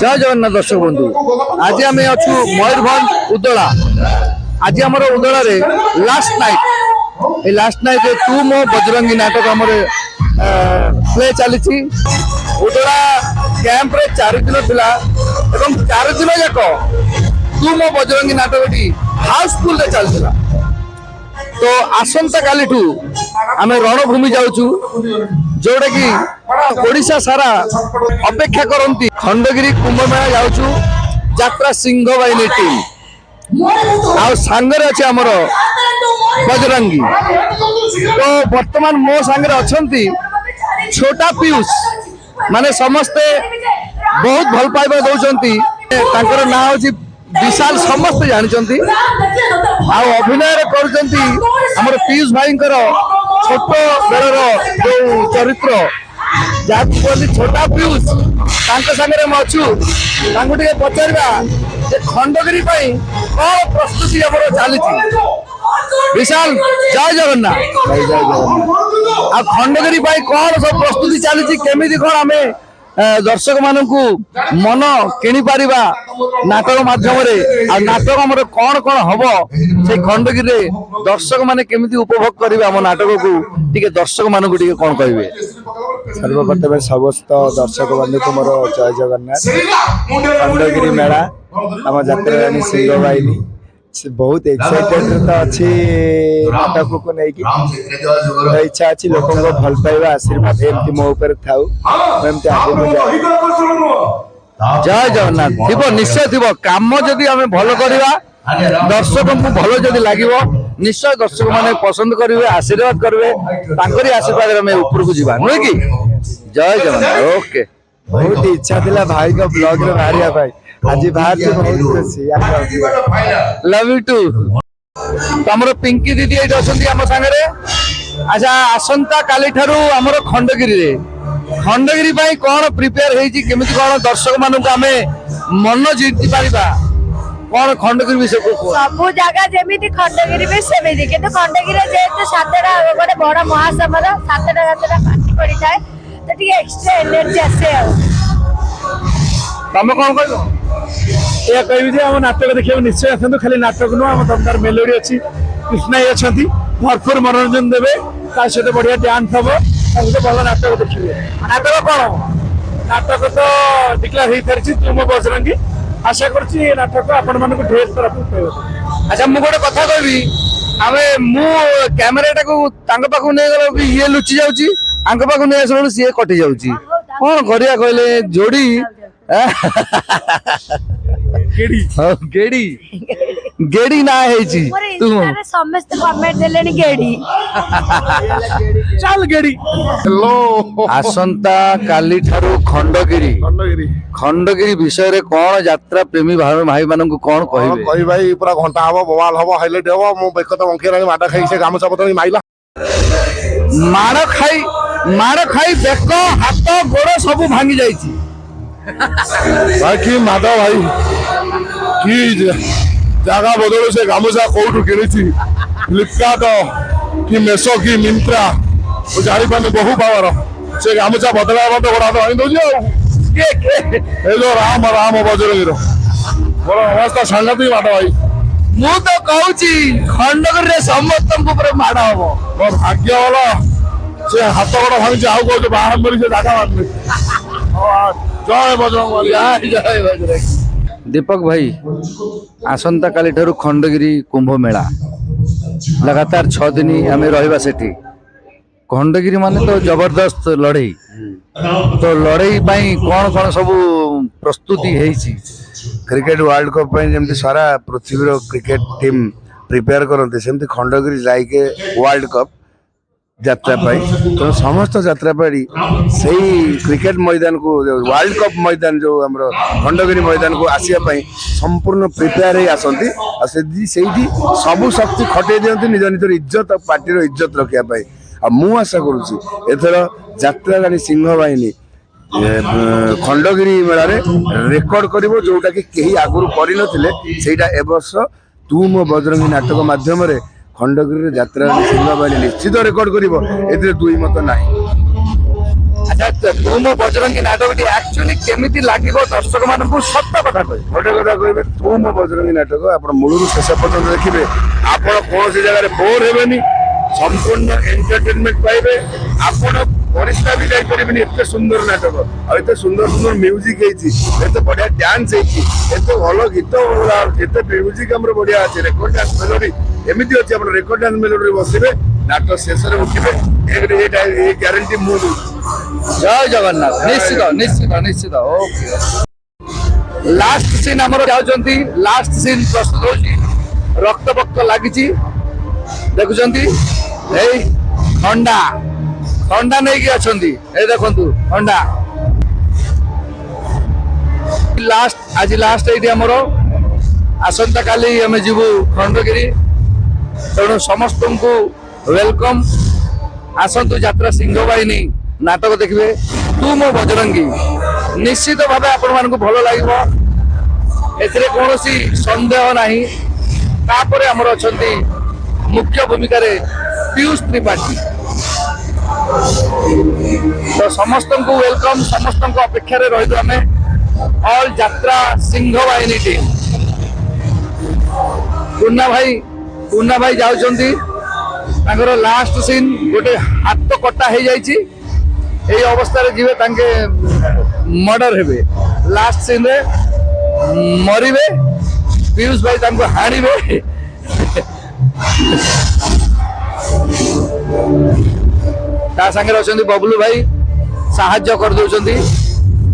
जय जगन्नाथ दर्शक बंधु आज आम अच्छु मयूरभंज उदला आज आम उदला लास्ट नाइट तू मो बजरंगी नाटक आम प्ले चली उदला कैंप रे 4 दिन थिला एवं 4 दिन जाक तू मो बजरंगी नाटक हाउसफुल रे चलता तो आसंता काली आम रणभूमि जाऊँ जोटा कि ओडिशा सारा अपेक्षा करती खंडगिरी कुंभ मेला जाऊँ यात्रा सिंह बाहिनी टीम आ सांगरे अच्छे आमर बजरंगी तो वर्तमान मो सांगरे अच्छी छोटा पीयूष माने समस्ते बहुत भल पाइबा दौरान ना हूँ विशाल समस्ते जानते अभिनय कर पीयूष भाई छोट बेलर जो चरित्र जहाँ कहते छोटा पीयूष सागर अच्छु पचारा खंडगिरी कौन प्रस्तुति चली विशाल जय जगन्नाथ आ खंडगिरी कौन सब प्रस्तुति चली केमी कौन आम दर्शक मानू मन किणी पारिबा नाटक माध्यम नाटक आम कौन कौन हम से खंडगिरी दर्शक माने केमिति उपभोग करिवे आम नाटक को टिके दर्शक मानू टिके कौन कहिबे सर्वप्रथम समस्त दर्शक बंधु को मोर जय जगन्नाथ खंडगिरी मेला आम यात्रा रानी सिंह बाहिनी से बहुत एक्साइटेड तो अच्छी नाटक को लेकिन इच्छा अच्छी लोक भल पाइबा आशीर्वाद एमती मो ऊपर थाउ एमती आगे जय जगन्नाथ थिबो निश्चय थिबो काम जदि आमे भलो करिवा दर्शक को भलो जदि लागिवो निश्चय दर्शक माने पसंद करिवे आशीर्वाद करिवे तांकरी आशीर्वाद रे ऊपर को जीवा नय कि जय जगन्नाथ ओके बहुत इच्छा थिला भाई का ब्लॉग रे बाहरिया भाई आज बाहर से बहुत खुशी लव यू टू तमरो पिंकी दीदी एट अछंती हम संगे अच्छा आसंता काली ठारू हमरो खंडगिरी रे खंडगिरी भाई कौन प्रिपेयर हेजी केमिति कौन दर्शक मानू आमे मन जीति पारिबा कौन खंडगिरी विषय को सब जगह जेमिति खंडगिरी में सेमिति किंतु खंडगिरी जेते सातटा गोटे बड़ महासमर सातटा पार्टी पड़ी थाए तो टिके एक्स्ट्रा एनर्जी आसे तमे कौन कहबो या कहि जे हम नाटक देखियो निश्चय आसंतु खाली नाटक नु हम दमदार मेलोडी अछि कृष्णाई अछंती भरपूर मनोरंजन देबे ता सहित बढ़िया डांस हबो ताके भलो नाटक देखिबे नाटक कोन नाटक तो डिक्लेयर हेई थरछि तुम बजरंगी आशा करछि नाटक आपण माने को ढेर सारा पहुंचो अच्छा मु गोटे कथा कहबी आमे मु कैमराटा को तांग पाखु नै गलो कि ये लुचि जाउची आंग पाखु नै आसलो सिए कटि जाउची कोन करिया कहले जोड़ी केडी गेडी गेडी ना हेची तू समस्त कमेंट देलेनी गेडी चल गेडी हेलो आसंता काली ठारू खंडगिरी विषय रे कौन यात्रा प्रेमी भाई मानन को कौन कहिबे कहि भाई पूरा घंटा हबो बवाल हबो हाइलाइट हबो मो बेक तो अंके रानी माडा खाई से गामछा पतनी माइला माड़ खाई बेक हाथ गोड़ सब भांगी जाइछि भाई की माधव भाई की जगह बदल से गामुछा कोठू किनिछि फ्लिपकार्ट की मेसो की मिंत्रा ओ जारी पाने बहु पावर से गामुछा बदला तो गोड़ा तो आइन दोजी ए जो राम बजरंगी रो बड़ अवस्था सांगति माधव भाई मु तो कहूची खंडगिरी रे समस्त ऊपर माड़ हबो मोर भाग्य वाला से हाथ गोड़ भांगी आउ को बाहर मरी से जागा मारले जय बजरंग जय बजरंग दीपक भाई आसंता काली ठारू खंडगिरी कुंभ मेला लगातार 6 दिन आम रहा सेठी खंडगिरी माने तो जबरदस्त लड़ई तो लड़ई कौन कौन सब प्रस्तुति हेची क्रिकेट वर्ल्ड कप जमती सारा पृथ्वी क्रिकेट टीम प्रिपेयर करते सेमती खंडगिरी जाइके वर्ल्ड कप यात्रा तो समस्त यात्रा से क्रिकेट मैदान को वर्ल्ड कप मैदान जो हमरो खंडगिरी मैदान को आसिया संपूर्ण प्रिपेयर ही आसती सब शक्ति खटे दिखती निज निजर इज्जत पार्टी इज्जत रखापी मु आशा करुँची एथर यात्रा रानी सिंह बाहिनी खंडगिरी मेला रेकर्ड कर जोटा कि कहीं आगुरी करते ए वर्ष तू मो बजरंगी नाटक माध्यम खंडगिरी यात्रा सिंह बाहिनी निश्चित रेकर्ड कर दुई मत ना ଆଚ୍ଛା ତୁ ମୋ ବଜରଙ୍ଗୀ ନାଟକଟି ଆକ୍ଚୁଆଲି କେମିତି ଲାଗିବ ଦର୍ଶକ ମାନଙ୍କୁ ସତ କଥା କହିବେ। ଗୋଟେ କଥା କହିବେ, ତୁ ମୋ ବଜରଙ୍ଗୀ ନାଟକ ଆପଣ ମୂଳରୁ ଶେଷ ପର୍ଯ୍ୟନ୍ତ ଦେଖିବେ, ଆପଣ କୌଣସି ଜାଗାରେ ବୋର ହେବେନି, ସମ୍ପୂର୍ଣ୍ଣ ଏଣ୍ଟରଟେନମେଣ୍ଟ ପାଇବେ। ଆପଣ ପରିସ୍ରା ବି ଯାଇପାରିବେନି, ଏତେ ସୁନ୍ଦର ନାଟକ ଆଉ ଏତେ ସୁନ୍ଦର ସୁନ୍ଦର ମ୍ୟୁଜିକ ହେଇଛି, ଏତେ ବଢିଆ ଡ୍ୟାନ୍ସ ହେଇଛି, ଏତେ ଭଲ ଗୀତ ବୋଲା ହଉଛି, ଏତେ ମ୍ୟୁଜିକ ଆମର ବଢିଆ ଅଛି, ରେକର୍ଡ ଡ୍ୟାନ୍ସ ମେଲୋଡି ଏମିତି ଅଛି। ଆପଣ ରେକର୍ଡ ଡ୍ୟାନ୍ସ ମେଲୋଡିରେ ବସିବେ, ନାଟକ ଶେଷରେ ଉଠିବେ, ଏଇ ଗ୍ୟାରେଣ୍ଟି ମୁଁ ଦଉଛି। ଜୟ ଜଗନ୍ନାଥ। ନିଶ୍ଚିତ ନିଶ୍ଚିତ ନିଶ୍ଚିତ। ଓକେ ଲାଷ୍ଟ ସିନ୍ ଆମର ଯାଉଛନ୍ତି, ଲାଷ୍ଟ ସିନ୍ ପ୍ରସ୍ତୁତ ହଉଛି, ରକ୍ତ ପକ୍ତ ଲାଗିଛି ଦେଖୁଛନ୍ତି। ଏଇ ଖଣ୍ଡା ଖଣ୍ଡା ନେଇକି ଅଛନ୍ତି, ଏଇ ଦେଖନ୍ତୁ ଖଣ୍ଡା। ଲାଷ୍ଟ ଆଜି ଲାଷ୍ଟ ଏଇଠି ଆମର, ଆସନ୍ତା କାଲି ଆମେ ଯିବୁ ଖଣ୍ଡଗିରି। ତେଣୁ ସମସ୍ତଙ୍କୁ ୱେଲକମ୍, ଆସନ୍ତୁ ଯାତ୍ରା ସିଂହ ବାହିନୀ ନାଟକ ଦେଖିବେ ତୁ ମୋ ବଜରଙ୍ଗୀ। ନିଶ୍ଚିତ ଭାବେ ଆପଣମାନଙ୍କୁ ଭଲ ଲାଗିବ, ଏଥିରେ କୌଣସି ସନ୍ଦେହ ନାହିଁ। ତାପରେ ଆମର ଅଛନ୍ତି ମୁଖ୍ୟ ଭୂମିକାରେ ପିୟୁଷ ତ୍ରିପାଠୀ। ତ ସମସ୍ତଙ୍କୁ ୱେଲକମ୍, ସମସ୍ତଙ୍କ ଅପେକ୍ଷାରେ ରହିବୁ ଆମେ ଅଲ୍ ଯାତ୍ରା ସିଂହ ବାହିନୀ ଟିମ୍। କୁନା ଭାଇ ଯାଉଛନ୍ତି, ତାଙ୍କର ଲାଷ୍ଟ ସିନ୍ ଗୋଟେ ହାତ କଟା ହେଇଯାଇଛି, এই অবস্থাରେ ଯିବେ, ତାଙ୍କେ ମର୍ଡର ହେବେ। ଲାଷ୍ଟ ସିନ୍ରେ ମରିବେ, ପିୟୁଷ ଭାଇ ତାଙ୍କୁ ହାଣିବେ। ତା ସାଙ୍ଗରେ ଅଛନ୍ତି ବବଲୁ ଭାଇ, ସାହାଯ୍ୟ କରିଦଉଛନ୍ତି।